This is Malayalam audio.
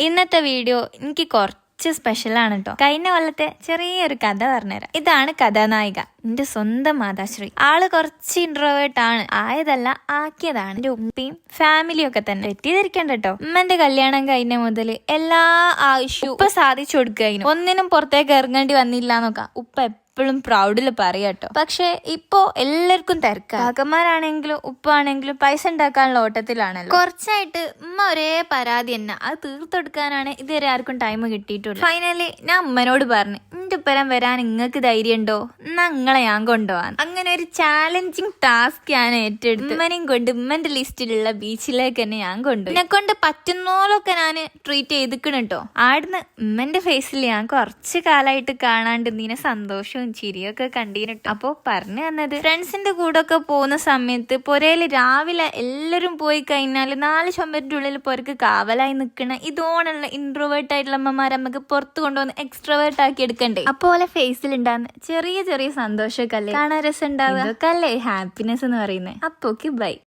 ഇന്നത്തെ വീഡിയോ എനിക്ക് കുറച്ച് സ്പെഷ്യലാണ് കേട്ടോ. കഴിഞ്ഞ കൊല്ലത്തെ ചെറിയൊരു കഥ പറഞ്ഞുതരാം. ഇതാണ് കഥാനായിക, എന്റെ സ്വന്തം മാതാശ്രീ. ആള് കുറച്ച് ഇൻട്രോവേർട്ട് ആണ്, ആയതല്ല ആക്കിയതാണ്. എന്റെ ഉപ്പയും ഫാമിലിയും ഒക്കെ തന്നെ. തെറ്റിദ്ധരിക്കണ്ട കേട്ടോ. ഉമ്മന്റെ കല്യാണം കഴിഞ്ഞ മുതൽ എല്ലാ ആവശ്യവും ഉപ്പ സാധിച്ചു കൊടുക്കുക. ഒന്നിനും പുറത്തേക്ക് ഇറങ്ങേണ്ടി വന്നില്ല എന്നൊക്കെ ഉപ്പ എപ്പോഴും പ്രൗഡില് പറയാട്ടോ. പക്ഷെ ഇപ്പോ എല്ലാവർക്കും തിരക്കാ. കാക്കന്മാരാണെങ്കിലും ഉപ്പാണെങ്കിലും പൈസ ഉണ്ടാക്കാനുള്ള ഓട്ടത്തിലാണല്ലോ. കുറച്ചായിട്ട് ഉമ്മ ഒരേ പരാതി തന്നെ, അത് തീർത്തെടുക്കാനാണ് ഇതുവരെ ആർക്കും ടൈം കിട്ടിയിട്ടുള്ളത്. ഫൈനലി ഞാൻ ഉമ്മനോട് പറഞ്ഞു, എന്റെ ഉപ്പരം വരാൻ നിങ്ങൾക്ക് ധൈര്യം ഉണ്ടോ, എന്നാ നിങ്ങളെ ഞാൻ കൊണ്ടുപോകാൻ. അങ്ങനെ ഒരു ചാലഞ്ചിങ് ടാസ്ക് ഞാൻ ഏറ്റെടുത്ത് ഉമ്മനെയും കൊണ്ട് ഉമ്മന്റെ ലിസ്റ്റിലുള്ള ബീച്ചിലേക്ക് തന്നെ ഞാൻ കൊണ്ടുപോയി. എന്നെ കൊണ്ട് പറ്റുന്നോലൊക്കെ ഞാൻ ട്രീറ്റ് ചെയ്തിക്കണം കേട്ടോ. ആടുന്ന് ഉമ്മന്റെ ഫേസിൽ ഞാൻ കുറച്ച് കാലമായിട്ട് കാണാണ്ട് നീനെ സന്തോഷവും ചിരിയൊക്കെ കണ്ടീനിട്ടോ. അപ്പൊ പറഞ്ഞു വന്നത്, ഫ്രണ്ട്സിന്റെ കൂടെ ഒക്കെ പോകുന്ന സമയത്ത് പൊരയില് രാവിലെ എല്ലാരും പോയി കഴിഞ്ഞാല് 4 ചുമരിന്റെ ഉള്ളിൽ പൊരക്ക് കാവലായി നിൽക്കണ ഇതോണുള്ള ഇൻട്രോവേർട്ട് ആയിട്ടുള്ള അമ്മമാരെ നമുക്ക് പുറത്ത് കൊണ്ടുവന്ന് എക്സ്ട്രോവേർട്ട് ആക്കി എടുക്കണ്ടേ. അപ്പോലെ ഫേസിൽ ഉണ്ടാകുന്ന ചെറിയ ചെറിയ സന്തോഷമൊക്കെ അല്ലേ കാണാൻ രസം ഉണ്ടാവുക. ഇതൊക്കെ അല്ലേ ഹാപ്പിനെസ് എന്ന് പറയുന്നത്. അപ്പോക്ക് ബൈ.